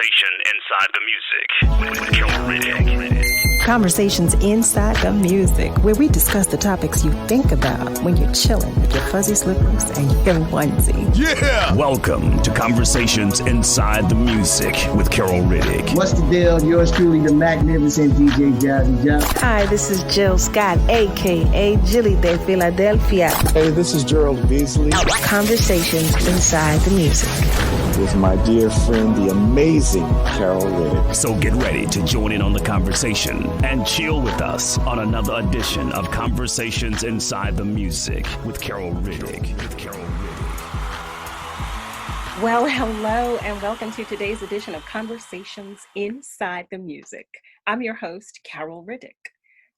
Conversation Inside the Music with Carol Riddick. Conversations Inside the Music, where we discuss the topics you think about when you're chilling with your fuzzy slippers and your onesie. Yeah! Welcome to Conversations Inside the Music with Carol Riddick. What's the deal? Yours truly, the magnificent DJ Jazzy Jones. Hi, this is Jill Scott, a.k.a. Jilly de Philadelphia. Hey, this is Gerald Veasley. Conversations Inside the Music. With my dear friend, the amazing Carol Riddick. So get ready to join in on the conversation and chill with us on another edition of Conversations Inside the Music with Carol Riddick. Well, hello, and welcome to today's edition of Conversations Inside the Music. I'm your host, Carol Riddick.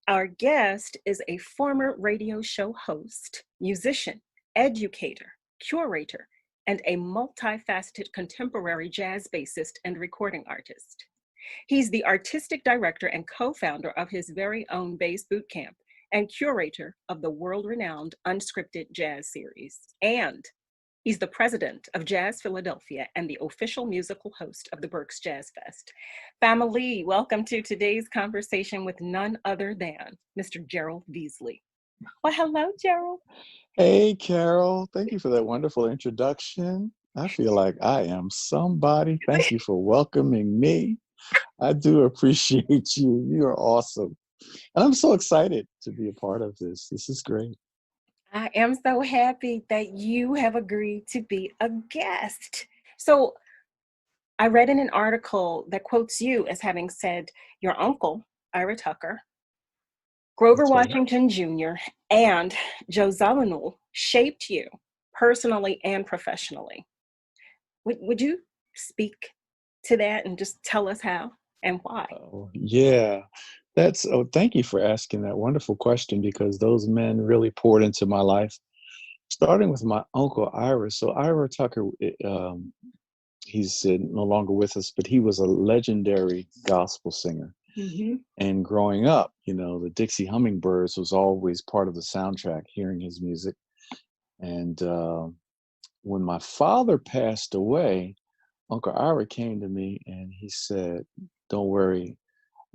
Our guest is a former radio show host, musician, educator, curator, and a multifaceted contemporary jazz bassist and recording artist. He's the artistic director and co-founder of his very own Bass Bootcamp and curator of the world-renowned Unscripted Jazz series. And he's the president of Jazz Philadelphia and the official musical host of the Berks Jazz Fest. Family, welcome to today's conversation with none other than Mr. Gerald Veasley. Well, hello, Gerald. Hey, Carol. Thank you for that wonderful introduction. I feel like I am somebody. Thank you for welcoming me. I do appreciate you. You are awesome. And I'm so excited to be a part of this. This is great. I am so happy that you have agreed to be a guest. So I read in an article that quotes you as having said your uncle, Ira Tucker, Grover Washington Jr., and Joe Zawinul shaped you personally and professionally. Would you speak to that and just tell us how and why? Oh, yeah. Thank you for asking that wonderful question, because those men really poured into my life, starting with my uncle Ira. So Ira Tucker, he's no longer with us, but he was a legendary gospel singer. Mm-hmm. And growing up, the Dixie Hummingbirds was always part of the soundtrack, hearing his music. And when my father passed away, Uncle Ira came to me and he said, "Don't worry,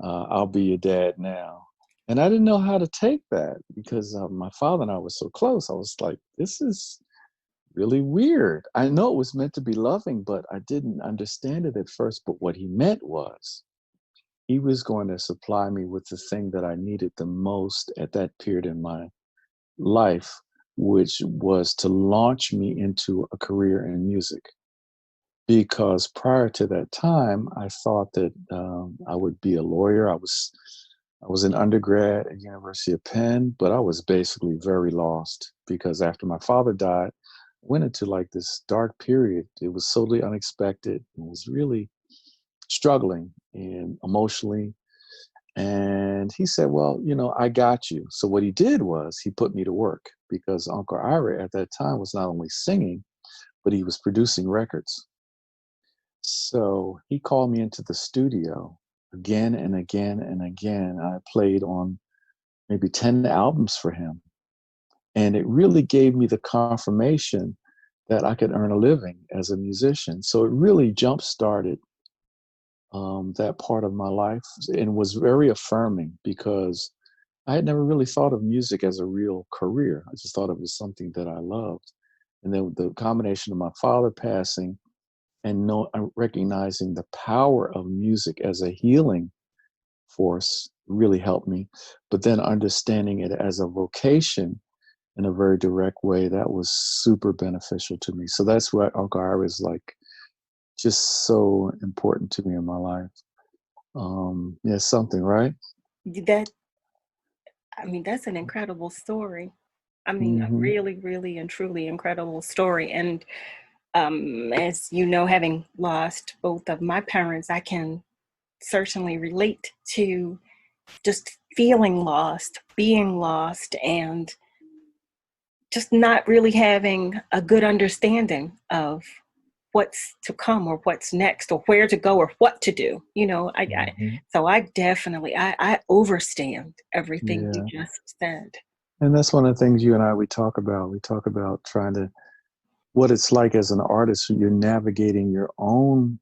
I'll be your dad now." And I didn't know how to take that, because my father and I were so close. I was like, this is really weird. I know it was meant to be loving, but I didn't understand it at first. But what he meant was, he was going to supply me with the thing that I needed the most at that period in my life, which was to launch me into a career in music. Because prior to that time, I thought that I would be a lawyer. I was an undergrad at University of Penn, but I was basically very lost, because after my father died, I went into like this dark period. It was totally unexpected. It was really struggling and emotionally. And he said, "Well, I got you." So what he did was he put me to work, because Uncle Ira at that time was not only singing, but he was producing records. So he called me into the studio again and again and again. I played on maybe 10 albums for him. And it really gave me the confirmation that I could earn a living as a musician. So it really jump-started that part of my life, and was very affirming, because I had never really thought of music as a real career. I just thought it was something that I loved. And then the combination of my father passing and recognizing the power of music as a healing force really helped me. But then understanding it as a vocation in a very direct way, that was super beneficial to me. So that's why Uncle Ira is like just so important to me in my life. Yeah, something, right? That's an incredible story. A really, really and truly incredible story. And as you know, having lost both of my parents, I can certainly relate to just feeling lost, being lost, and just not really having a good understanding of what's to come or what's next or where to go or what to do. So I definitely, I understand everything you just said. And that's one of the things you and we talk about. We talk about trying to, what it's like as an artist, you're navigating your own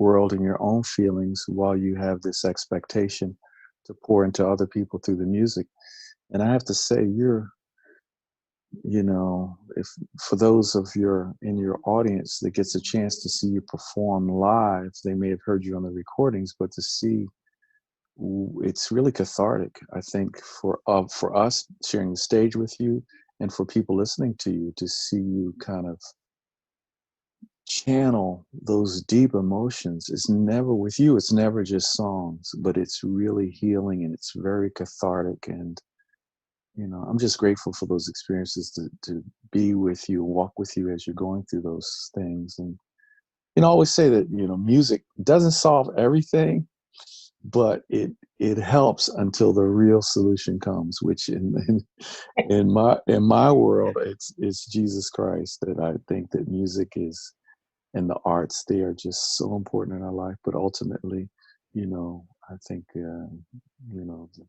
world and your own feelings while you have this expectation to pour into other people through the music. And I have to say, if for those of in your audience that gets a chance to see you perform live, they may have heard you on the recordings, but to see, it's really cathartic, I think, for us sharing the stage with you and for people listening to you, to see you kind of channel those deep emotions. It's never with you, it's never just songs, but it's really healing and it's very cathartic. And I'm just grateful for those experiences to be with you, walk with you as you're going through those things. And I always say that music doesn't solve everything, but it helps until the real solution comes, which in my world, it's Jesus Christ. That I think that music is, and the arts, they are just so important in our life. But ultimately, I think the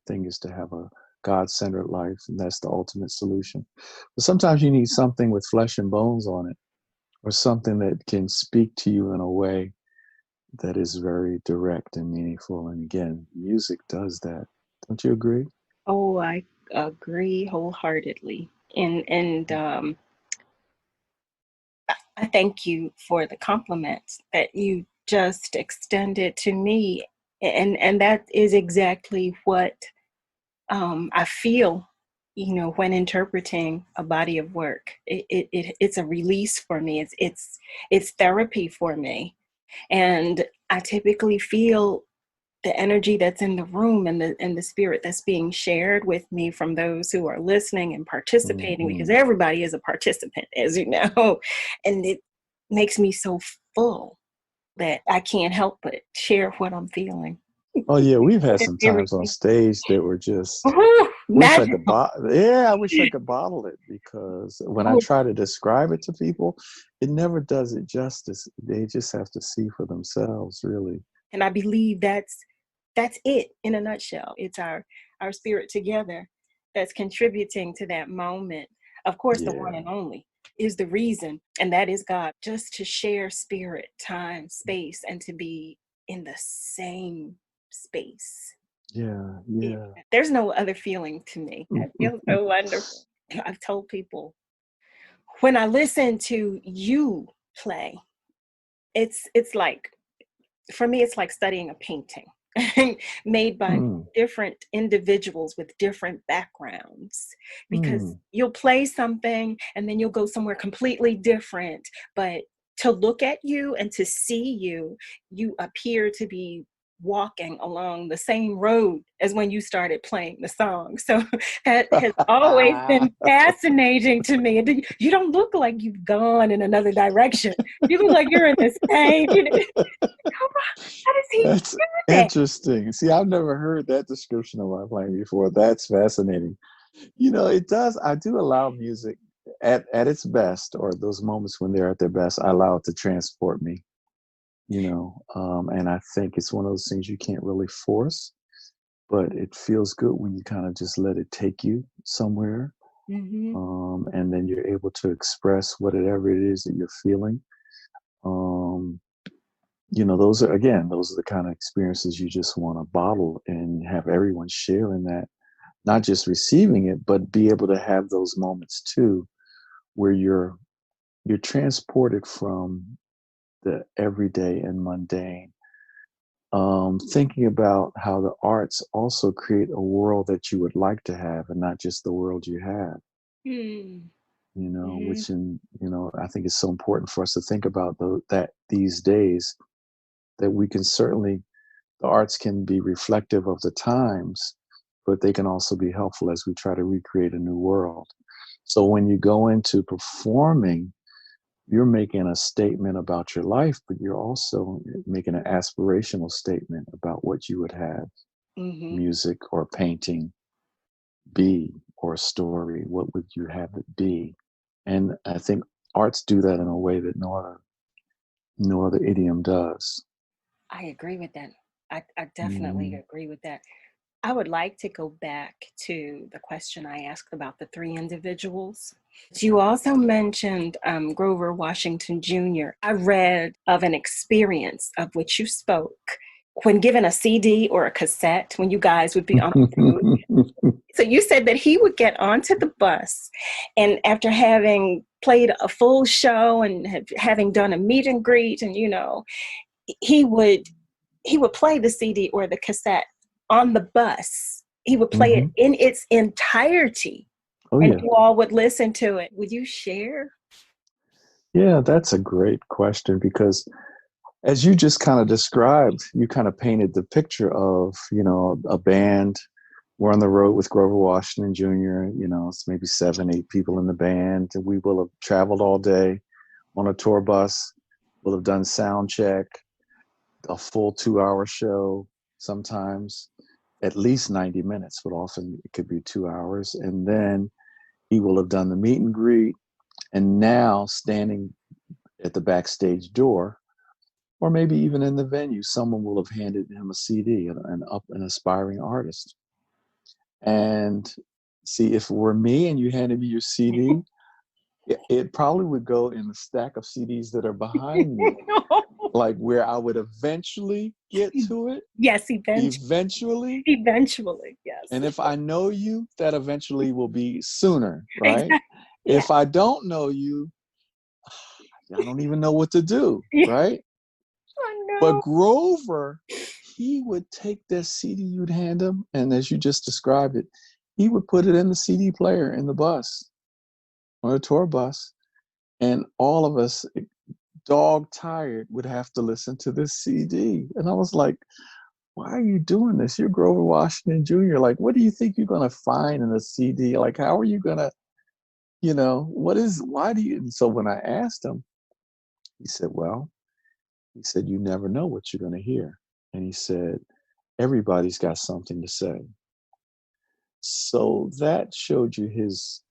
thing is to have a God-centered life, and that's the ultimate solution. But sometimes you need something with flesh and bones on it, or something that can speak to you in a way that is very direct and meaningful. And again, music does that. Don't you agree? Oh, I agree wholeheartedly. And I thank you for the compliments that you just extended to me. And that is exactly what I feel, when interpreting a body of work. It's a release for me. It's therapy for me. And I typically feel the energy that's in the room and the spirit that's being shared with me from those who are listening and participating, because Mm-hmm. everybody is a participant, as you know. And it makes me so full that I can't help but share what I'm feeling. Oh yeah, we've had It's some times on everything. stage that were just, Woo, wish I magic. could I wish I could bottle it, because when I Oh, try to describe it to people, it never does it justice. They just have to see for themselves, really. and I believe that's it in a nutshell. It's our spirit together that's contributing to that moment. Of course, the one Yeah. and only is the reason, and that is God. Just to share spirit, time, space, and to be in the same space. Yeah. It, Yeah. there's no other feeling to me. That feels so wonderful. I've told people, when I listen to you play, it's like, for me, it's like studying a painting made by Mm, different individuals with different backgrounds, because mm. you'll play something and then you'll go somewhere completely different. But to look at you and to see you, you appear to be walking along the same road as when you started playing the song. So that has always been fascinating to me. And you don't look like you've gone in another direction. You look like you're in the same. How does he That's do that? interesting. See, I've never heard that description of my playing before. That's fascinating. It does. I do allow music at its best, or those moments when they're at their best, I allow it to transport me, and I think it's one of those things you can't really force, but it feels good when you kind of just let it take you somewhere. Mm-hmm. And then you're able to express whatever it is that you're feeling. Um, those are the kind of experiences you just want to bottle and have everyone share in that, not just receiving it, but be able to have those moments too, where you're transported from the everyday and mundane, thinking about how the arts also create a world that you would like to have, and not just the world you have. Mm-hmm. I think it's so important for us to think about that these days, that we can certainly, the arts can be reflective of the times, but they can also be helpful as we try to recreate a new world. So when you go into performing, you're making a statement about your life, but you're also making an aspirational statement about what you would have Mm-hmm. music or painting be, or a story. What would you have it be? And I think arts do that in a way that no other idiom does. I agree with that. I definitely Mm, agree with that. I would like to go back to the question I asked about the three individuals. You also mentioned Grover Washington Jr. I read of an experience of which you spoke when given a CD or a cassette, when you guys would be on the road. So you said that he would get onto the bus, and after having played a full show and having done a meet and greet, and he would play the CD or the cassette on the bus. He would play it in its entirety, Oh, and yeah. you all would listen to it. Would you share? Yeah, that's a great question because as you just kind of described, you kind of painted the picture of, a band. We're on the road with Grover Washington Jr., it's maybe 7, 8 people in the band. And we will have traveled all day on a tour bus. We'll have done sound check, a full 2-hour show, sometimes at least 90 minutes, but often it could be 2 hours. And then he will have done the meet and greet. And now standing at the backstage door, or maybe even in the venue, someone will have handed him a CD, an aspiring artist. And see, if it were me and you handed me your CD, it probably would go in the stack of CDs that are behind me, like where I would eventually get to it. Yes, eventually. Eventually, yes. And if I know you, that eventually will be sooner, right? Exactly. If I don't know you, I don't even know what to do, right? I know. But Grover, he would take that CD you'd hand him, and as you just described it, he would put it in the CD player in the bus, on a tour bus, and all of us, dog tired, would have to listen to this CD. And I was like, why are you doing this? You're Grover Washington Jr. Like, what do you think you're going to find in a CD? Like, how are you going to, why do you? And so when I asked him, he said, you never know what you're going to hear. And he said, everybody's got something to say. So that showed you his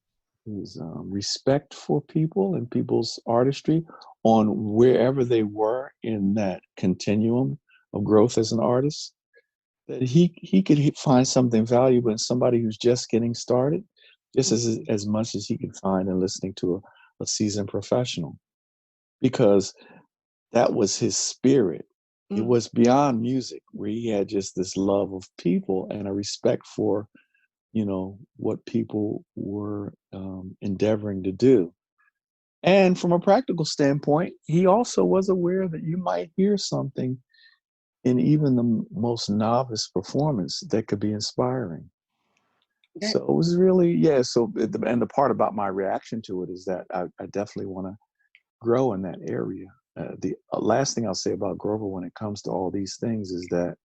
respect for people and people's artistry on wherever they were in that continuum of growth as an artist, that he could find something valuable in somebody who's just getting started, just as much as he could find in listening to a seasoned professional, because that was his spirit. It was beyond music, where he had just this love of people and a respect for, what people were endeavoring to do. And from a practical standpoint, he also was aware that you might hear something in even the most novice performance that could be inspiring. So it was really, and the part about my reaction to it is that I definitely want to grow in that area. The last thing I'll say about Grover when it comes to all these things is that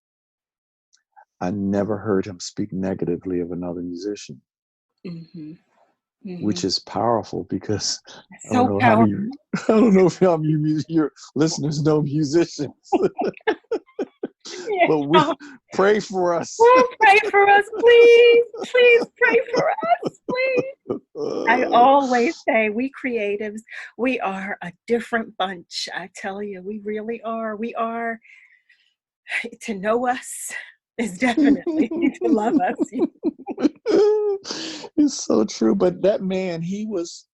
I never heard him speak negatively of another musician, which is powerful because I don't know how if your listeners know musicians. But we pray for us. Pray for us, please. Please pray for us, please. I always say we creatives, we are a different bunch. I tell you, we really are. We are, to know us is definitely to love us. It's so true. But that man, he was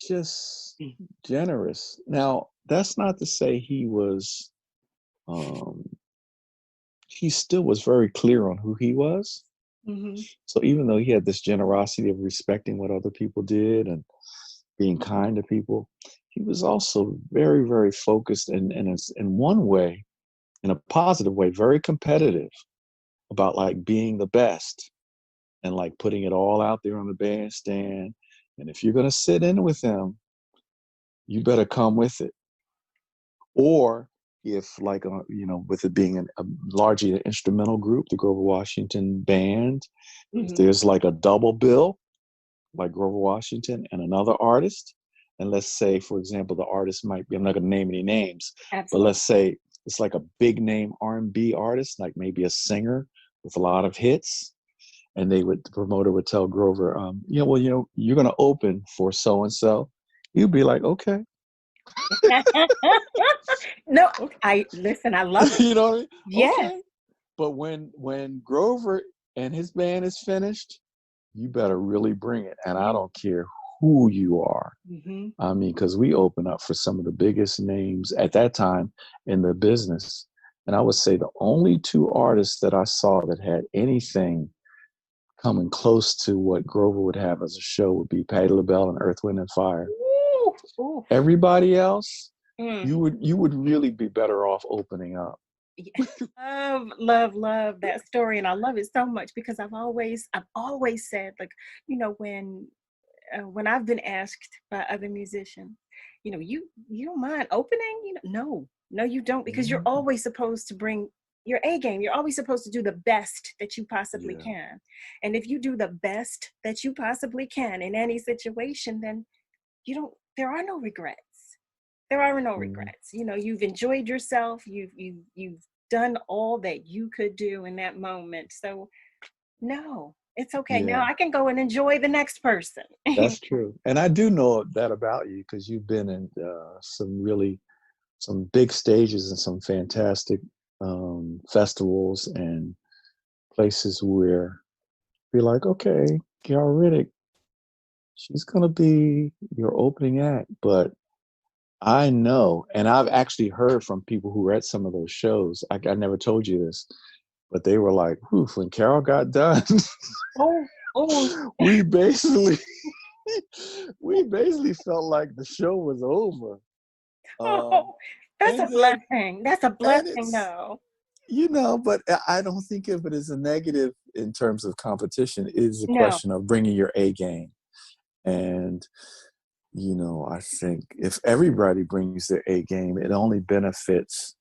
just generous. Now, that's not to say he was, he still was very clear on who he was. So even though he had this generosity of respecting what other people did and being kind to people, he was also very, very focused and in one way, in a positive way, very competitive about like being the best and like putting it all out there on the bandstand. And if you're going to sit in with him, you better come with it. Or if like, with it being a largely instrumental group, the Grover Washington Band, if there's like a double bill, like Grover Washington and another artist, and let's say, for example, the artist might be, I'm not going to name any names, but let's say it's like a big name R&B artist, like maybe a singer with a lot of hits, and the promoter would tell Grover, you're going to open for so-and-so. You'd be like, okay. No, I love it. You know what I mean? Yes. Okay. But when Grover and his band is finished, you better really bring it. And I don't care who you are. Mm-hmm. I mean, because we open up for some of the biggest names at that time in the business. And I would say the only two artists that I saw that had anything coming close to what Grover would have as a show would be Patti LaBelle and Earth, Wind and Fire. Ooh, ooh. Everybody else, Mm. you would really be better off opening up. Love that story, and I love it so much because I've always said, like, when I've been asked by other musicians, you don't mind opening? No, you don't, because you're always supposed to bring your A game. You're always supposed to do the best that you possibly can. And if you do the best that you possibly can in any situation, then there are no regrets. There are no regrets. You've enjoyed yourself. You've done all that you could do in that moment. So no, it's okay. Yeah. Now I can go and enjoy the next person. That's true. And I do know that about you because you've been in some big stages and some fantastic festivals and places where you're like, okay, Carol Riddick, she's going to be your opening act. But I know, and I've actually heard from people who were at some of those shows, I never told you this, but they were like, "Oof!" When Carol got done, we basically felt like the show was over. That's a blessing. That's a blessing, though. But I don't think of it as a negative in terms of competition. It is a No. question of bringing your A game. And, I think if everybody brings their A game, it only benefits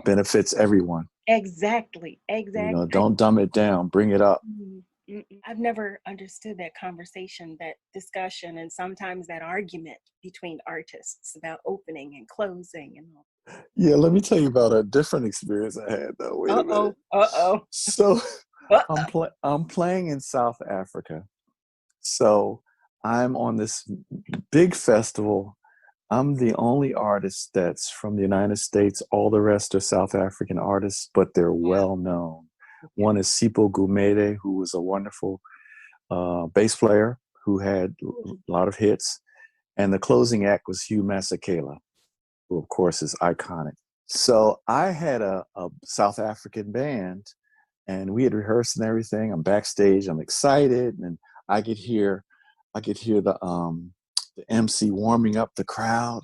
benefits everyone. Exactly. Don't dumb it down. Bring it up. I've never understood that conversation, that discussion, and sometimes that argument between artists about opening and closing and all. Yeah, let me tell you about a different experience I had, though. Wait a minute. So I'm playing in South Africa. So I'm on this big festival. I'm the only artist that's from the United States. All the rest are South African artists, but they're well known. One is Sipho Gumede, who was a wonderful bass player who had a lot of hits. And the closing act was Hugh Masekela, who, of course, is iconic. So I had a South African band, and we had rehearsed and everything. I'm backstage. I'm excited, and I could hear the MC warming up the crowd.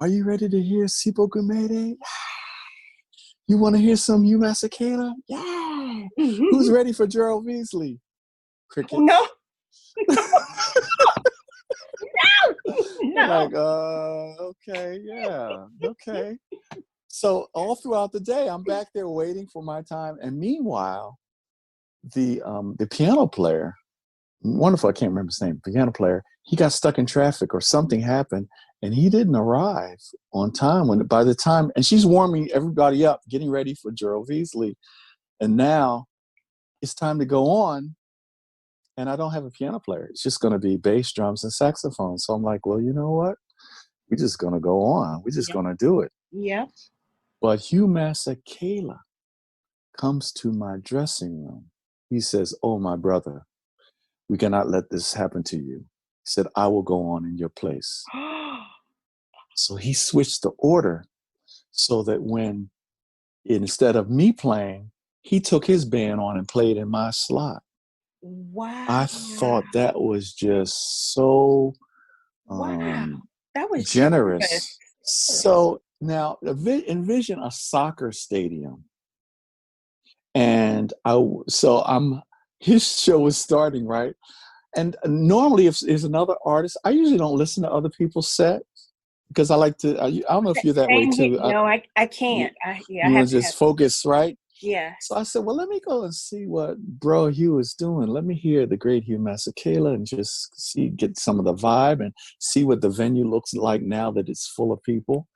Are you ready to hear Sipho Gumede? You want to hear some Hugh Masekela? Yeah. Who's ready for Gerald Veasley? Crickets. No. Like, okay, yeah, okay. So all throughout the day, I'm back there waiting for my time. And meanwhile, the piano player, wonderful, I can't remember his name, piano player, he got stuck in traffic or something happened, and he didn't arrive on time. And she's warming everybody up, getting ready for Gerald Veasley. And now it's time to go on, and I don't have a piano player. It's just going to be bass, drums, and saxophone. So I'm like, well, you know what? We're just going to go on. We're just going to do it. Yeah. But Hugh Masekela comes to my dressing room. He says, "Oh, my brother, we cannot let this happen to you." He said, "I will go on in your place." So he switched the order so that instead of me playing, he took his band on and played in my slot. Wow. I thought that was just so That was generous. So now envision a soccer stadium. And his show was starting, right? And normally if there's another artist, I usually don't listen to other people's sets because I like to, I don't know if you're that way too. No, I can't. You want to just focus, right? Yeah. So I said, well, let me go and see what bro Hugh is doing. Let me hear the great Hugh Masekela and just get some of the vibe and see what the venue looks like now that it's full of people.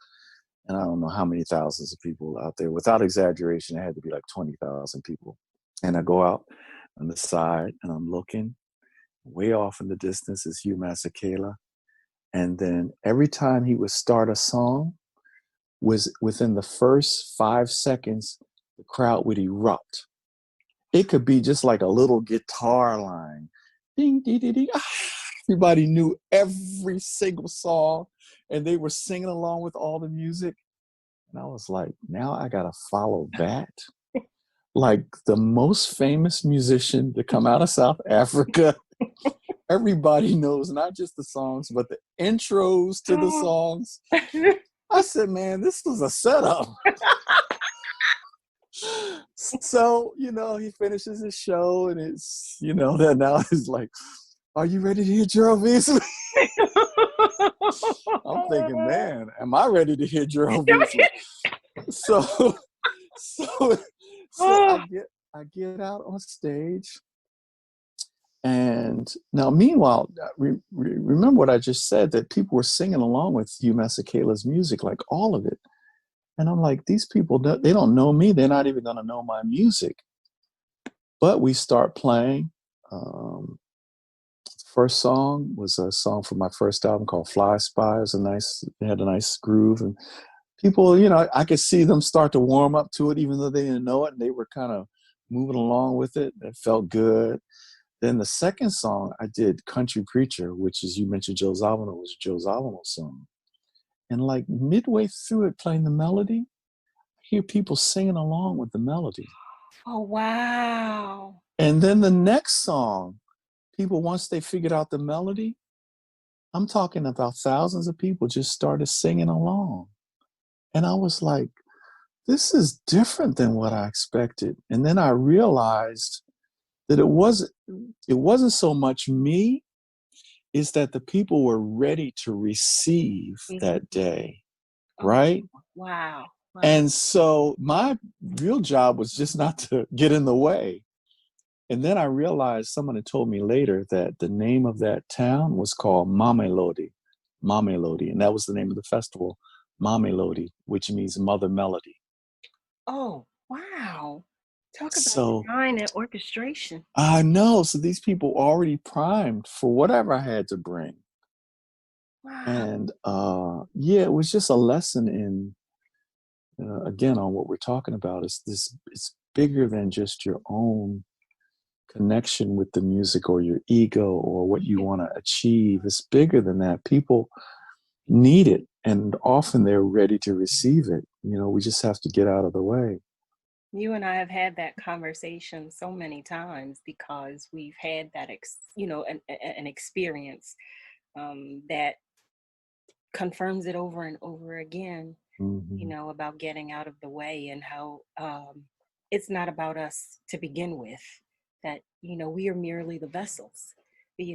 And I don't know how many thousands of people out there. Without exaggeration, it had to be like 20,000 people. And I go out on the side and I'm looking. Way off in the distance is Hugh Masekela. And then every time he would start a song, was within the first 5 seconds, the crowd would erupt. It could be just like a little guitar line. Ding, ding, ding, ding. Ah, everybody knew every single song and they were singing along with all the music. And I was like, now I got to follow that. Like the most famous musician to come out of South Africa. Everybody knows not just the songs, but the intros to the songs. I said, man, this was a setup. So, he finishes his show and it's, that now is like, are you ready to hear Gerald Veasley? I'm thinking, man, am I ready to hear Gerald Veasley? So I get out on stage. And now, meanwhile, remember what I just said, that people were singing along with Hugh Masekela's music, like all of it. And I'm like, these people, they don't know me. They're not even going to know my music. But we start playing. First song was a song from my first album called Fly Spy. It had a nice groove. And people, I could see them start to warm up to it, even though they didn't know it. And they were kind of moving along with it. It felt good. Then the second song I did, Country Preacher, which is, you mentioned Joe Zawinul, was a Joe Zawinul song. And like midway through it, playing the melody, I hear people singing along with the melody. Oh, wow. And then the next song, people, once they figured out the melody, I'm talking about thousands of people just started singing along. And I was like, this is different than what I expected. And then I realized that it wasn't so much me, is that the people were ready to receive that day, right? Wow. And so my real job was just not to get in the way. And then I realized, someone had told me later, that the name of that town was called Mamelodi, and that was the name of the festival, Mamelodi, which means Mother Melody. Oh, wow. Talk about design and orchestration. I know. So these people already primed for whatever I had to bring. Wow. And it was just a lesson in, again, on what we're talking about. It's bigger than just your own connection with the music or your ego or what you want to achieve. It's bigger than that. People need it, and often they're ready to receive it. We just have to get out of the way. You and I have had that conversation so many times because we've had that, an experience that confirms it over and over again, about getting out of the way, and how it's not about us to begin with, that, we are merely the vessels. We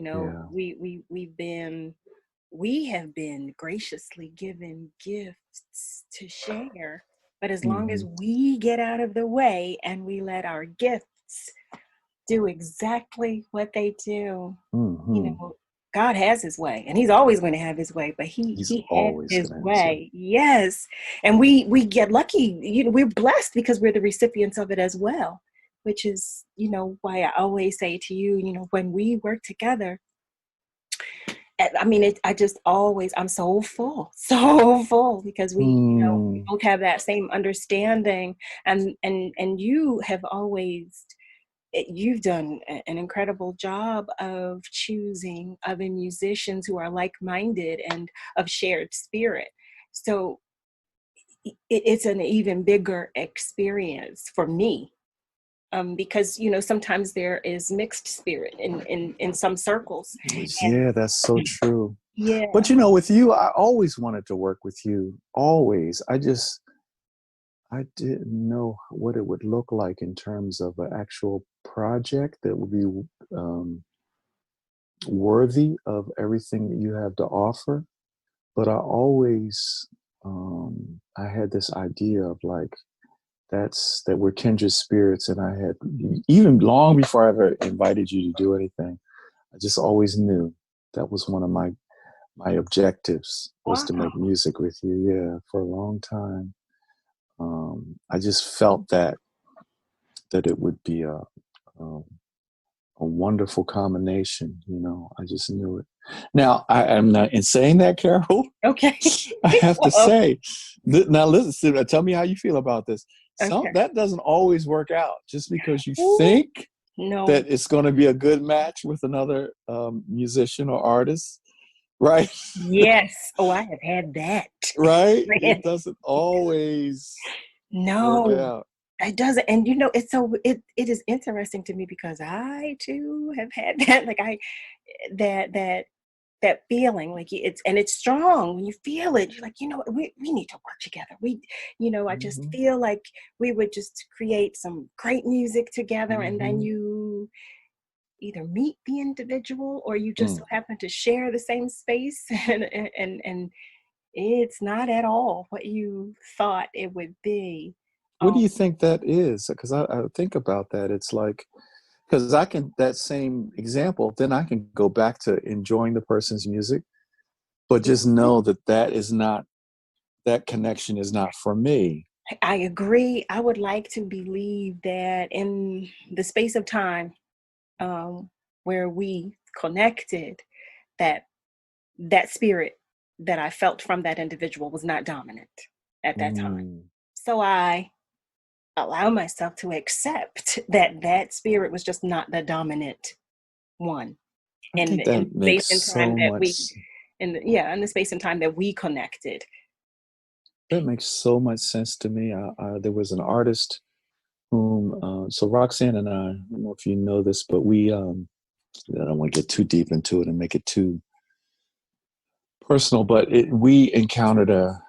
have been graciously given gifts to share. But as long as we get out of the way and we let our gifts do exactly what they do, God has his way, and he's always going to have his way, but he has his way. Yes. And we get lucky, we're blessed because we're the recipients of it as well, which is, why I always say to you, when we work together, I'm so full because we, we both have that same understanding, and you have always, you've done an incredible job of choosing other musicians who are like-minded and of shared spirit. So it's an even bigger experience for me. Because sometimes there is mixed spirit in some circles. Yeah, that's so true. Yeah. But with you, I always wanted to work with you. Always. I didn't know what it would look like in terms of an actual project that would be worthy of everything that you have to offer. But I always, I had this idea of like, that we're kindred spirits. And I had, even long before I ever invited you to do anything, I just always knew that was one of my objectives, was to make music with you. Yeah, for a long time. I just felt that it would be a wonderful combination. I just knew it. Now, I'm not in saying that, Carol. Okay. I have to say, now listen, tell me how you feel about this. Okay. That doesn't always work out just because you Ooh, think no. that it's going to be a good match with another musician or artist, right? Yes. Oh, I have had that. Right? Man. It doesn't always work No, out. it doesn't. And it's it is interesting to me because I too have had that. Like that that that feeling, like it's strong when you feel it. You're like, what, we need to work together. I just Hmm. feel like we would just create some great music together, and then Hmm. you either meet the individual or you just so Mm. happen to share the same space, and it's not at all what you thought it would be. What do Um, you think that is? Because I think about that. It's like, because that same example, then I can go back to enjoying the person's music, but just know that connection is not for me. I agree. I would like to believe that in the space of time um, where we connected, that that spirit that I felt from that individual was not dominant at that time. Mm. So I allow myself to accept that that spirit was just not the dominant one I think in that the space makes and time so that much. in the space and time that we connected. That makes so much sense to me. There was an artist whom, so Roxanne and I don't know if you know this, but I don't want to get too deep into it and make it too personal, but we encountered a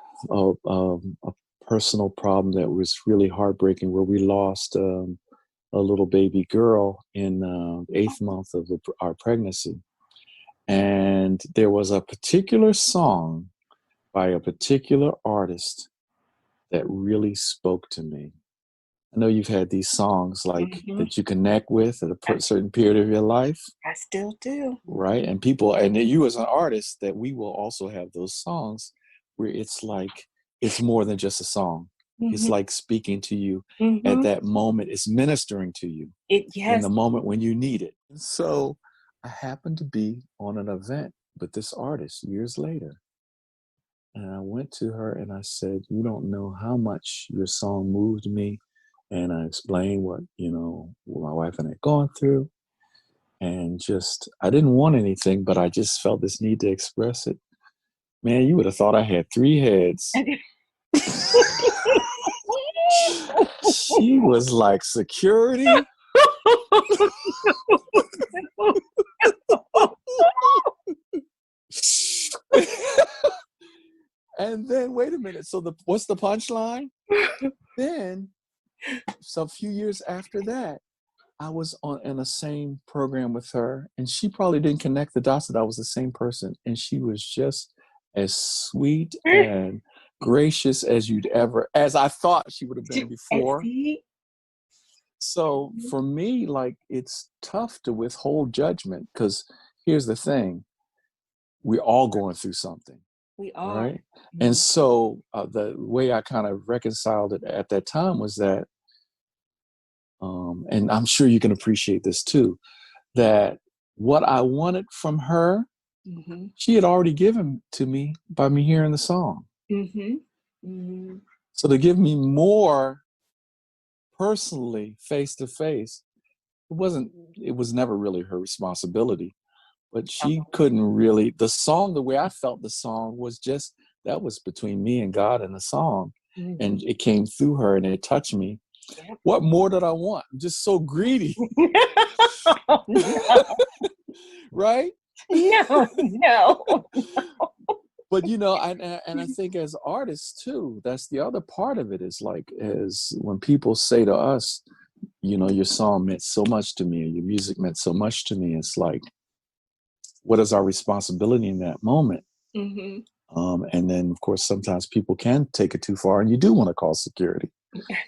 personal problem that was really heartbreaking, where we lost a little baby girl in the 8th month of our pregnancy. And there was a particular song by a particular artist that really spoke to me. I know you've had these songs like Hmm. that you connect with at a certain period of your life, I still do. right? And people, and you as an artist, that we will also have those songs where it's like it's more than just a song. It's Hmm. like speaking to you at Hmm. that moment. It's ministering to you in Yes. the moment when you need it. And so I happened to be on an event with this artist years later. And I went to her and I said, "You don't know how much your song moved me." And I explained what my wife and I had gone through. And just, I didn't want anything, but I just felt this need to express it. Man, you would have thought I had 3 heads. She was like security. And then, wait a minute. So what's the punchline? Then, so a few years after that, I was in the same program with her, and she probably didn't connect the dots that I was the same person. And she was just as sweet and gracious as I thought she would have been And before. see, So for me, like, it's tough to withhold judgment, because here's the thing: we're all going through something, we are. right? And so the way I kind of reconciled it at that time was that, and I'm sure you can appreciate this too, that what I wanted from her, Mm-hmm. she had already given to me by me hearing the song. Mm-hmm. Mm-hmm. So to give me more personally, face to face, it was never really her responsibility. But she couldn't really, the way I felt the song was just, that was between me and God and the song. Mm-hmm. And it came through her and it touched me. Yep. What more did I want? I'm just so greedy, No, right? no, no. But and I think as artists too, that's the other part of it, is like, as when people say to us, your song meant so much to me, or your music meant so much to me, it's like, what is our responsibility in that moment? Mm-hmm. And then, of course, sometimes people can take it too far, and you do want to call security. Yes.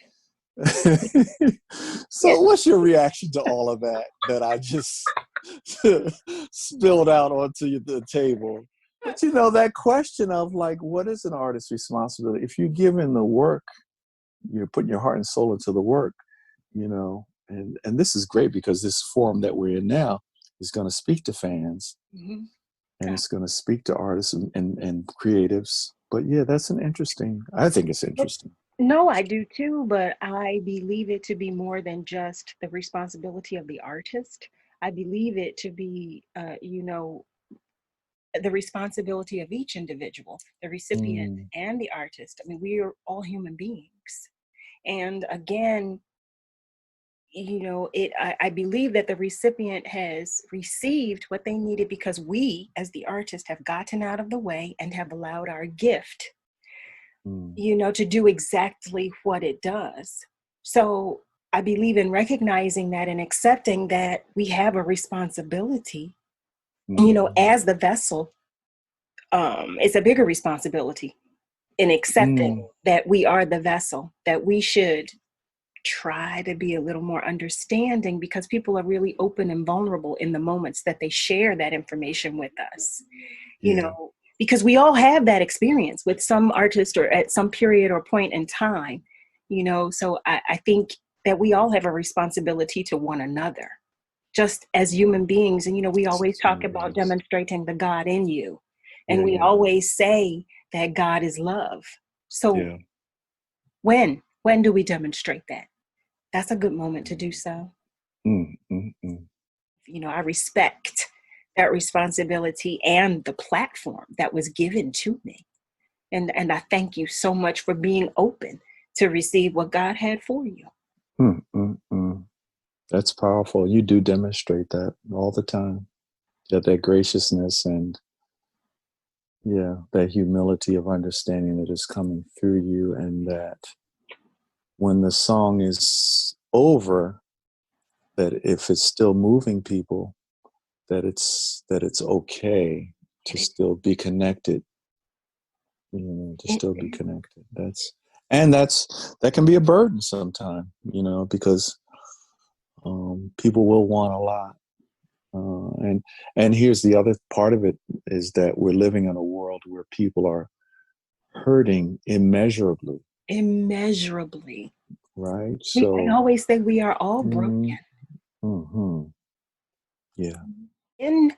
So what's your reaction to all of that I just spilled out onto the table? But that question of, like, what is an artist's responsibility? If you're giving the work, you're putting your heart and soul into the work, and this is great, because this forum that we're in now is going to speak to fans, Mm-hmm. and it's going to speak to artists and creatives. But yeah, I think it's interesting. No, I do too, but I believe it to be more than just the responsibility of the artist. I believe it to be, the responsibility of each individual, the recipient Mm, and the artist. I mean, we are all human beings. And again, I believe that the recipient has received what they needed because we, as the artist, have gotten out of the way and have allowed our gift, mm, to do exactly what it does. So I believe in recognizing that and accepting that we have a responsibility, mm, as the vessel. It's a bigger responsibility in accepting mm. that we are the vessel, that we should try to be a little more understanding because people are really open and vulnerable in the moments that they share that information with us, Yeah. because we all have that experience with some artist or at some period or point in time, so I think that we all have a responsibility to one another, just as human beings. And, we always talk about Yes. demonstrating the God in you. Yeah, And we yeah, always say that God is love. So yeah. when do we demonstrate that? That's a good moment to do so. Mm, mm, mm. I respect that responsibility and the platform that was given to me. And I thank you so much for being open to receive what God had for you. Mm, mm, mm. That's powerful. You do demonstrate that all the time. That graciousness and yeah, that humility of understanding that is coming through you, and that when the song is over, that if it's still moving people, that it's okay to still be connected, to still be connected. That can be a burden sometime, because people will want a lot. And here's the other part of it is that we're living in a world where people are hurting immeasurably, Immeasurably. right? I So, always say we are all broken. mm, hmm yeah, In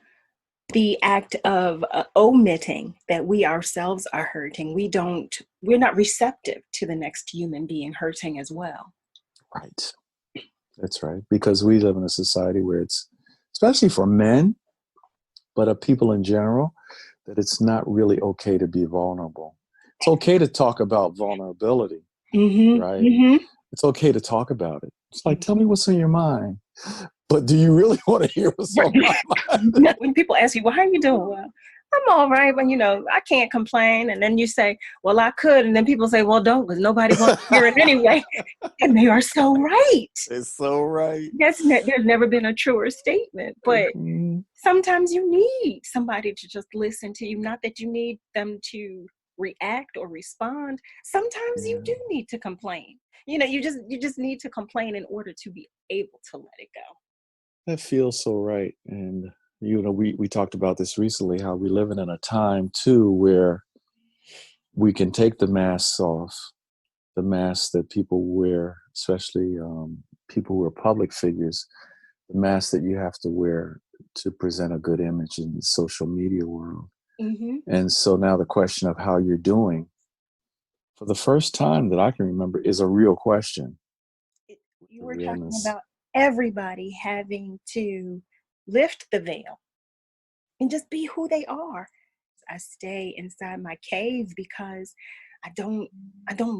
the act of omitting that we ourselves are hurting, we're not receptive to the next human being hurting as well. right. That's right. Because we live in a society where it's, especially for men, but of people in general, that it's not really okay to be vulnerable. It's okay to talk about vulnerability, right? Mm-hmm. It's okay to talk about it. It's like, tell Mm-hmm. me what's on your mind. But do you really want to hear what's on my mind? When people ask you, well, how you doing? Well, I'm all right, but I can't complain. And then you say, well, I could. And then people say, well, don't, because nobody wants to hear it anyway. And they are so right. It's so right. There's never been a truer statement. But Mhm. sometimes you need somebody to just listen to you. Not that you need them to react or respond. Sometimes you Yeah, do need to complain. You just need to complain in order to be able to let it go. that feels so right. And, we talked about this recently, how we live in a time too where we can take the masks off, the masks that people wear, especially people who are public figures, the mask that you have to wear to present a good image in the social media world. Mm-hmm. And so now the question of how you're doing, for the first time that I can remember, is a real question. You The were talking realness. about everybody having to lift the veil and just be who they are. I stay inside my cave because I don't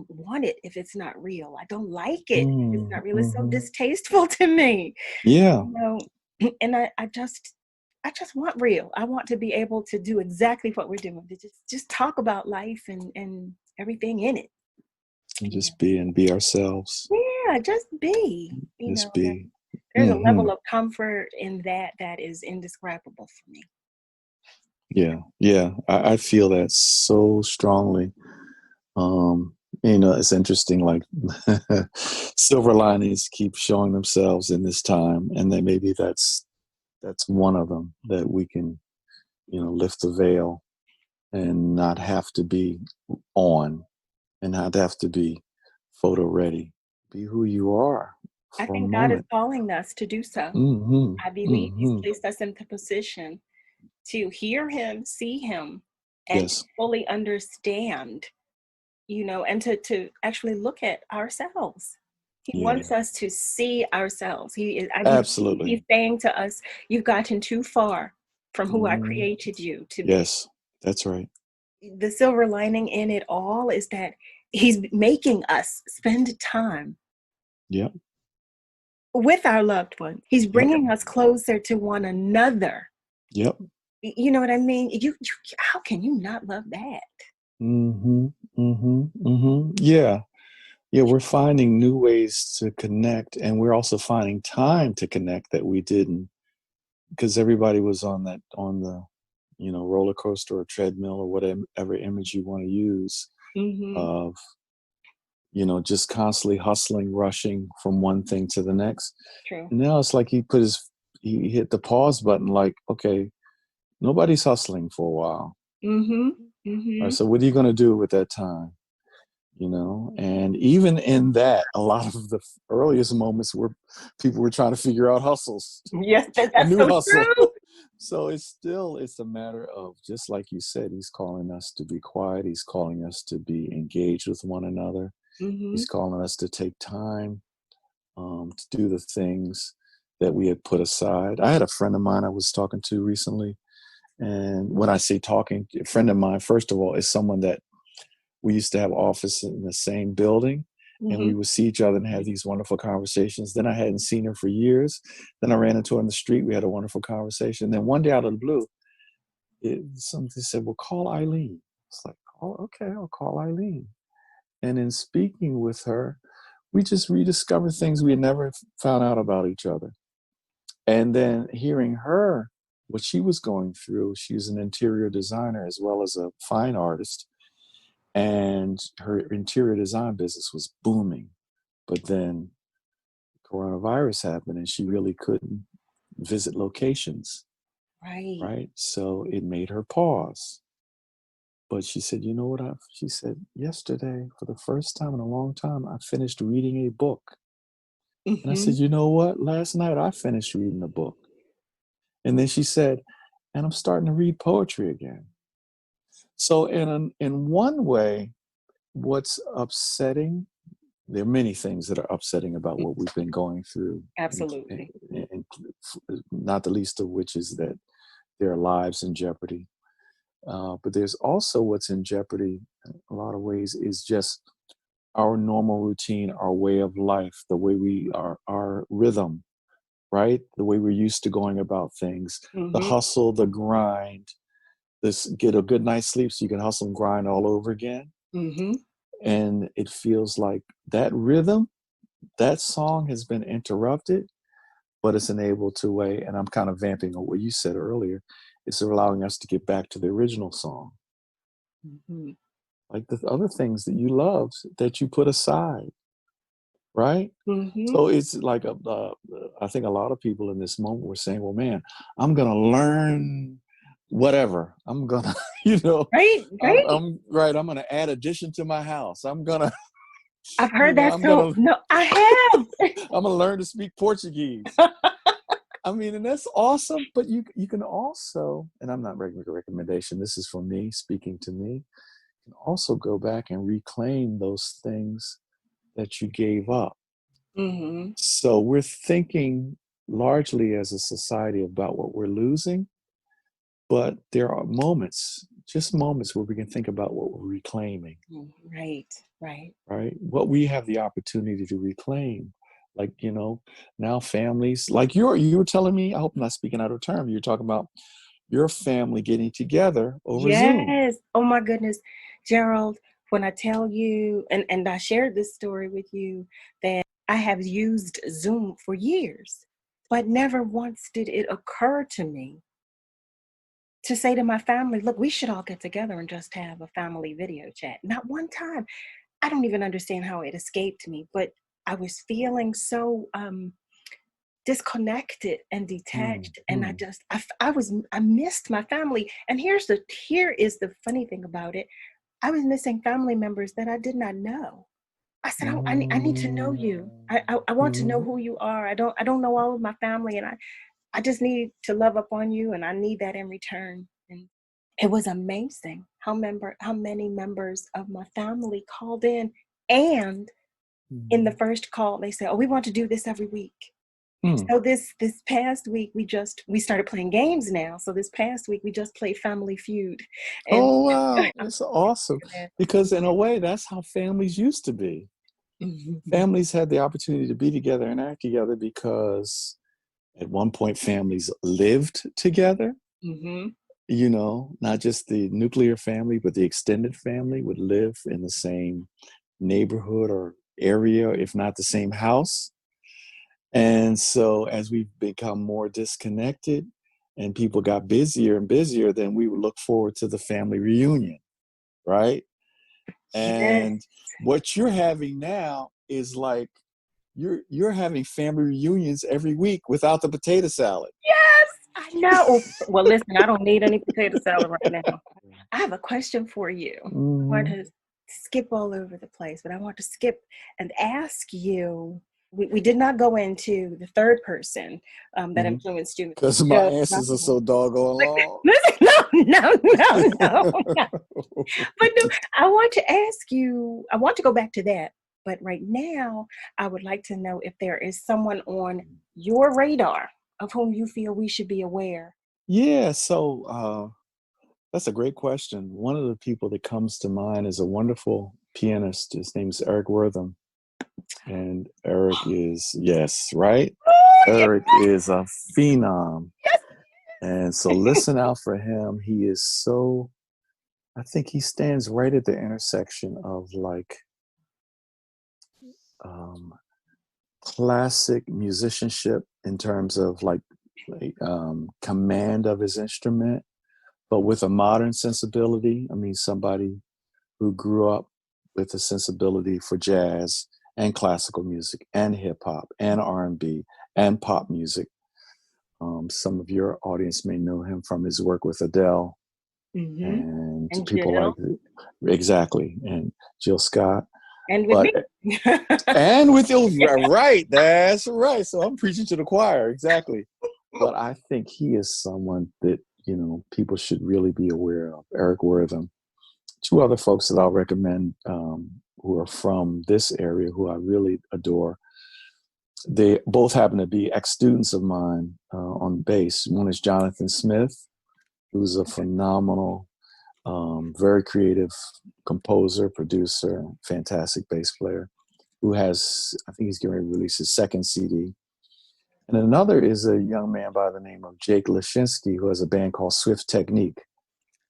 want it if it's not real. I don't like it if it's Mm, not real. It's so hmm distasteful to me. Yeah, You know, and I just want real. I want to be able to do exactly what we're doing. To just talk about life and everything in it. and You just be ourselves. Yeah, just be. Just That be. there's a Hmm level of comfort in that is indescribable for me. Yeah, yeah, I feel that so strongly. Um, it's interesting, like silver linings keep showing themselves in this time, and then maybe that's one of them, that we can, lift the veil and not have to be on and not have to be photo ready. Be who you are I for a think God is moment. calling us to do so. Hmm I believe He's hmm placed us in the position to hear Him, see Him, and to Yes. fully understand and to actually look at ourselves. He Yeah, wants us to see ourselves. He's absolutely. saying to us, "You've gotten too far from who I Mhm. created you to be." Yes, that's right. The silver lining in it all is that he's making us spend time Yep, with our loved one. He's yep, bringing us closer to one another. yep. You know what I mean? How can you not love that? Yeah, yeah. We're finding new ways to connect, and we're also finding time to connect that we didn't, because everybody was on the roller coaster or treadmill or whatever image you want to use Mm-hmm. of just constantly hustling, rushing from one thing to the next. True. And now it's like he hit the pause button, like, okay, nobody's hustling for a while. Mm-hmm. All right, Mm-hmm. so what are you going to do with that time? And even in that, a lot of the earliest moments where people were trying to figure out hustles, Yes, a that's new so hustle. true. So it's a matter of, just like you said, he's calling us to be quiet. He's calling us to be engaged with one another. Mm-hmm. He's calling us to take time to do the things that we had put aside. I had a friend of mine I was talking to recently. And when I say talking, a friend of mine, first of all, is someone that we used to have office in the same building, and Mm-hmm. we would see each other and have these wonderful conversations. Then I hadn't seen her for years. Then I ran into her on the street. We had a wonderful conversation. Then one day out of the blue, somebody said, "Well, call Eileen." It's like, "Oh, okay, I'll call Eileen." And in speaking with her, we just rediscovered things we had never found out about each other. And then hearing her, what she was going through, she's an interior designer as well as a fine artist. And her interior design business was booming. But then coronavirus happened and she really couldn't visit locations, Right. right? So it made her pause. But she said, "You know what? She said, yesterday, for the first time in a long time, I finished reading a book." And I Mm-hmm. said, "You know what? Last night I finished reading a book." And then she said, "And I'm starting to read poetry again." So in one way, what's upsetting, there are many things that are upsetting about what we've been going through, Absolutely. and not the least of which is that there are lives in jeopardy. But there's also what's in jeopardy in a lot of ways is just our normal routine, our way of life, the way we are, our rhythm, right? The way we're used to going about things, the Mm-hmm. hustle, the grind, this get a good night's sleep so you can hustle and grind all over again. Mm-hmm. And it feels like that rhythm, that song has been interrupted, but it's enabled to way, and I'm kind of vamping on what you said earlier, it's allowing us to get back to the original song. Mm-hmm. Like the other things that you loved that you put aside, right? Mm-hmm. So it's like I think a lot of people in this moment were saying, "Well, man, I'm gonna learn whatever. I'm gonna, you know, Right. Right. I'm right. I'm gonna add addition to my house. I'm gonna, I've heard that. I'm So gonna, no, I have. I'm gonna learn to speak Portuguese." I mean, and that's awesome. But you can also, and I'm not making a recommendation. This is for me, speaking to me. You can also go back and reclaim those things that you gave up. Mm-hmm. So we're thinking largely as a society about what we're losing, but there are moments, just moments, where we can think about what we're reclaiming, Right. Right. right? What we have the opportunity to reclaim. Like, now families, like you were telling me, I hope I'm not speaking out of term, you're talking about your family getting together over Zoom. Yes. Oh my goodness, Gerald, when I tell you, and I shared this story with you, that I have used Zoom for years, but never once did it occur to me to say to my family, look, we should all get together and just have a family video chat. Not one time. I don't even understand how it escaped me, but I was feeling so disconnected and detached, and Mm-hmm. I missed my family. And here is the funny thing about it. I was missing family members that I did not know. I said, I need to know you. I want to know Mm-hmm. who you are. I don't know all of my family, and I just need to love up on you, and I need that in return. And It was amazing how many members of my family called in, and in the first call they said, "Oh, we want to do this every week." Hmm. So this past week we started playing games now. So this past week we just played Family Feud, and Oh, wow. It's awesome. Because in a way, that's how families used to be. Families had the opportunity to be together and act together because at one point families lived together. Mm-hmm. You know, not just the nuclear family, but the extended family would live in the same neighborhood or area, if not the same house. And so as we've become more disconnected and people got busier and busier, then we would look forward to the family reunion, right? Yes. And what you're having now is like you're having family reunions every week without the potato salad. Yes, I know. Well, listen, I don't need any potato salad right now. I have a question for you. I want Mhm. to skip all over the place, but I want to skip and ask you. We did not go into the third person that Mhm. influenced you. Because my answers are so doggone long. Listen, no. But no, I want to ask you, I want to go back to that. But right now, I would like to know if there is someone on your radar of whom you feel we should be aware. Yeah, so that's a great question. One of the people that comes to mind is a wonderful pianist. His name is Eric Wortham. And Eric is, yes, right? Oh, yeah. Eric is a phenom. And so listen out for him. He is so, I think he stands right at the intersection of like um, classic musicianship in terms of like command of his instrument, but with a modern sensibility. I mean, somebody who grew up with a sensibility for jazz and classical music and hip hop and R&B and pop music. Some of your audience may know him from his work with Adele Mm-hmm. and And people like Jill. exactly and Jill Scott. And with But me. and with you, right? That's right. So I'm preaching to the choir, exactly. But I think he is someone that people should really be aware of. Eric Wortham. Two other folks that I'll recommend who are from this area who I really adore. They both happen to be ex-students of mine on bass. One is Jonathan Smith, who's a phenomenal, very creative composer, producer, fantastic bass player, who has, I think he's getting ready to release his second CD. And another is a young man by the name of Jake Lashinsky, who has a band called Swift Technique,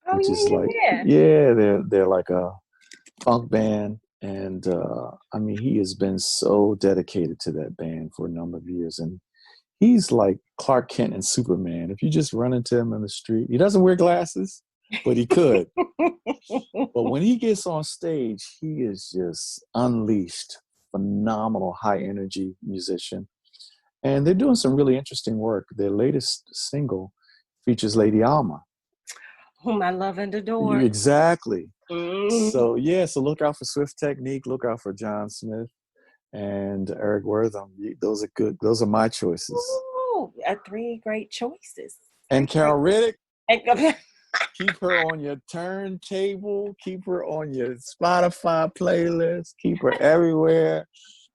Oh, which is like, yeah. yeah, they're like a funk band. And I mean, he has been so dedicated to that band for a number of years. And he's like Clark Kent and Superman. If you just run into him in the street, he doesn't wear glasses, but he could. But when he gets on stage, he is just unleashed, phenomenal, high energy musician. And they're doing some really interesting work. Their latest single features Lady Alma. Whom I love and adore. Exactly. Mm. So yeah, so look out for Swift Technique, look out for John Smith and Eric Wortham. Those are good. Those are my choices. Ooh, three great choices. And Carol Riddick, Great. keep her on your turntable, keep her on your Spotify playlist, keep her everywhere.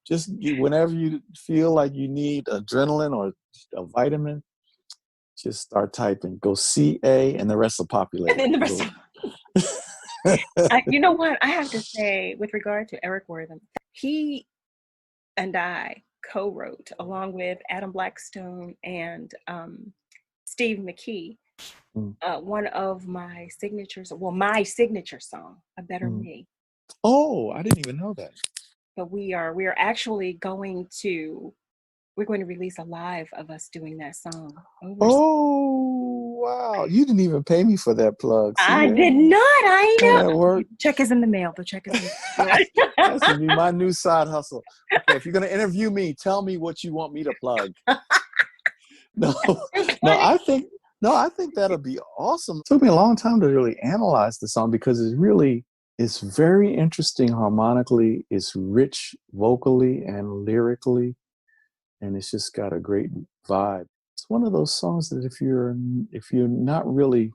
Just whenever you feel like you need adrenaline or a vitamin, just start typing. Go CA and the rest will populate. And then the rest you know what? I have to say, with regard to Eric Wortham, he and I co-wrote, along with Adam Blackstone and Steve McKee, one of my signatures, well, my signature song, A Better Me. Oh, I didn't even know that. But we are actually going to release a live of us doing that song. Oh, wow. You didn't even pay me for that plug. See I that? did not. I know. That worked. Check is in the mail. The check is in the mail. That's going to be my new side hustle. Okay, if you're going to interview me, tell me what you want me to plug. No, I think that'll be awesome. It took me a long time to really analyze the song because it's very interesting harmonically. It's rich vocally and lyrically, and it's just got a great vibe. It's one of those songs that if you're not really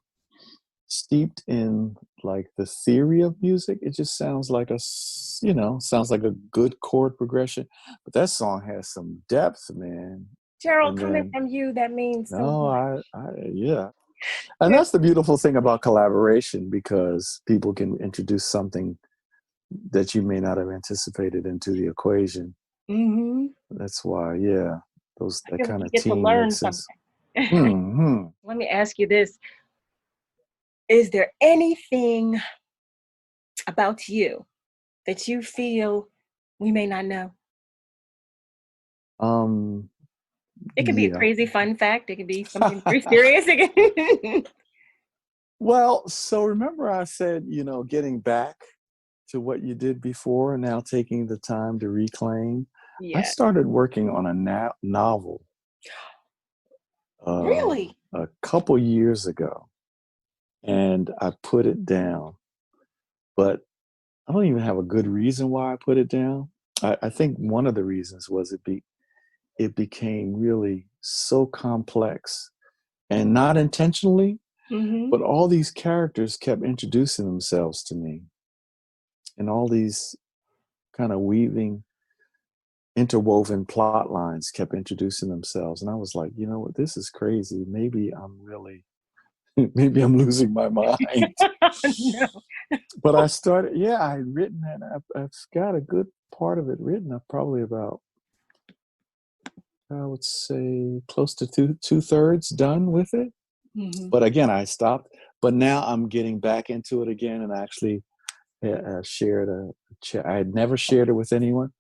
steeped in like the theory of music. It just sounds like sounds like a good chord progression. But that song has some depth, man. Gerald, And coming then, from you, that means so no, much. yeah. And that's the beautiful thing about collaboration, because people can introduce something that you may not have anticipated into the equation. Mm-hmm. That's why, yeah, I that feel like kind you of get to team learn mixes. something. Hmm. Let me ask you this. Is there anything about you that you feel we may not know? Um, It could be a yeah. crazy fun fact. It could be something very serious. Well, so remember I said, getting back to what you did before and now taking the time to reclaim. I Yeah. started working on a novel Really? a couple years ago, and I put it down. But I don't even have a good reason why I put it down. I think one of the reasons was it became really so complex, and not intentionally, Mm-hmm. but all these characters kept introducing themselves to me, and all these kind of interwoven plot lines kept introducing themselves. And I was like, you know what, this is crazy. Maybe maybe I'm losing my mind. No. But I started, yeah, I had written that. I've got a good part of it written. I've probably about, I would say, close to two-thirds done with it. Mm-hmm. But again, I stopped. But now I'm getting back into it again, and actually shared I had never shared it with anyone,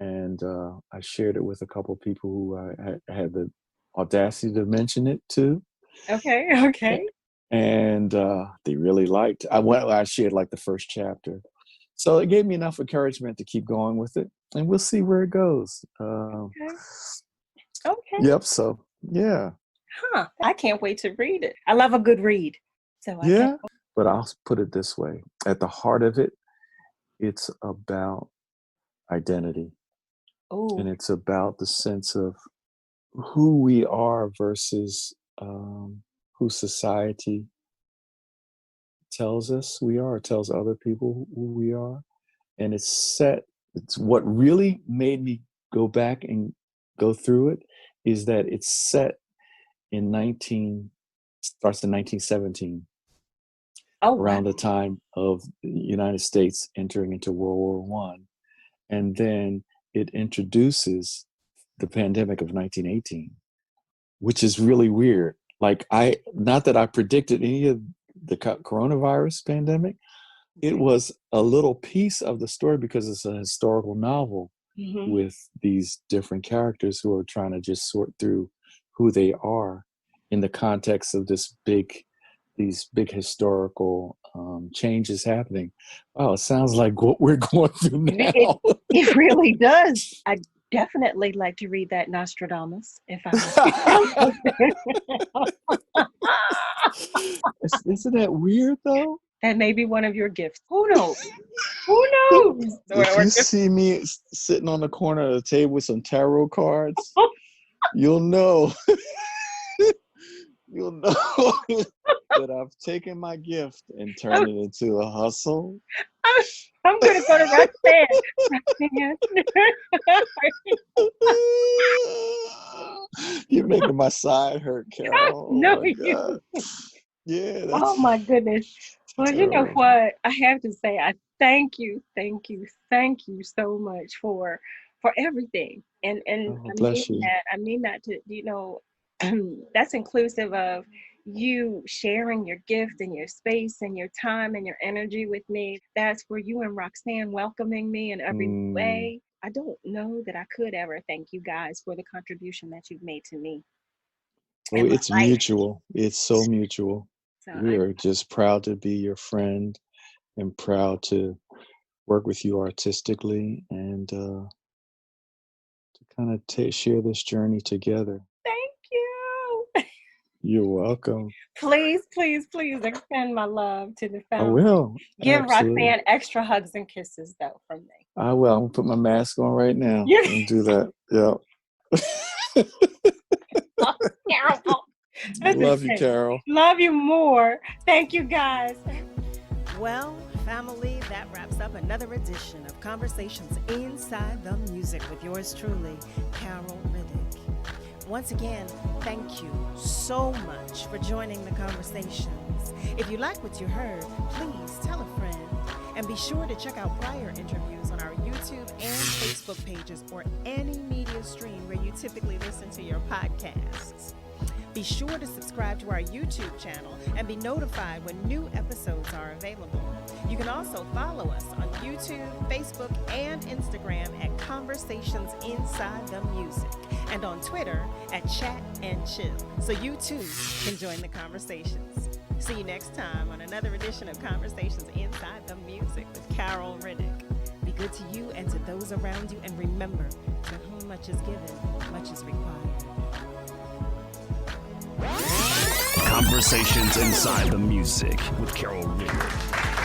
and I shared it with a couple of people who I had the audacity to mention it to, Okay. Okay. and they really liked. I shared like the first chapter, so it gave me enough encouragement to keep going with it, and we'll see where it goes. Okay. Okay. Yep. So yeah, Huh. I can't wait to read it. I love a good read. So I can't. yeah. But I'll put it this way: at the heart of it, it's about identity, and Oh. it's about the sense of who we are versus who society tells us we are, tells other people who we are. And it's what really made me go back and go through it, is that it's set in starts in 1917, Oh wow. around the time of the United States entering into World War One. And then it introduces the pandemic of 1918, which is really weird. Like, not that I predicted any of the coronavirus pandemic. It was a little piece of the story because it's a historical novel Mm-hmm. with these different characters who are trying to just sort through who they are in the context of these big historical changes happening. Wow, it sounds like what we're going through It, now. it really does. I definitely like to read that Nostradamus if I Isn't that weird though? that may be one of your gifts. Who knows? Who knows? If Or you just see me sitting on the corner of the table with some tarot cards, you'll know. You'll know that I've taken my gift and turned it into a hustle. I'm gonna go to Roxanne. You're making my side hurt, Carol. Oh No, my you. God. Yeah, Oh that's my goodness. Well, you know terrible. what? I have to say, I thank you so much for everything. And Oh, bless you. I mean that to that's inclusive of you sharing your gift and your space and your time and your energy with me. That's for you and Roxanne welcoming me in every Mm. way. I don't know that I could ever thank you guys for the contribution that you've made to me Oh, and my it's life. mutual. It's so mutual. So We are just proud to be your friend and proud to work with you artistically, and to kind of share this journey together. thank you. You're welcome. Please, please, please extend my love to the I family. will. Give Absolutely. Roxanne extra hugs and kisses, though, from me. I will. I'm gonna put my mask on right now. You're I'm gonna do that. Yeah. so terrible. Love you, Carol. Love you more. Thank you, guys. Well, family, that wraps up another edition of Conversations Inside the Music with yours truly, Carol Riddick. Once again, thank you so much for joining the conversations. If you like what you heard, please tell a friend. And be sure to check out prior interviews on our YouTube and Facebook pages or any media stream where you typically listen to your podcasts. Be sure to subscribe to our YouTube channel and be notified when new episodes are available. You can also follow us on YouTube, Facebook, and Instagram at Conversations Inside the Music, and on Twitter at Chat and Chill, so you too can join the conversations. See you next time on another edition of Conversations Inside the Music with Carol Riddick. Be good to you and to those around you, and remember, to whom much is given, much is required. Conversations Inside the Music with Carol Riddick.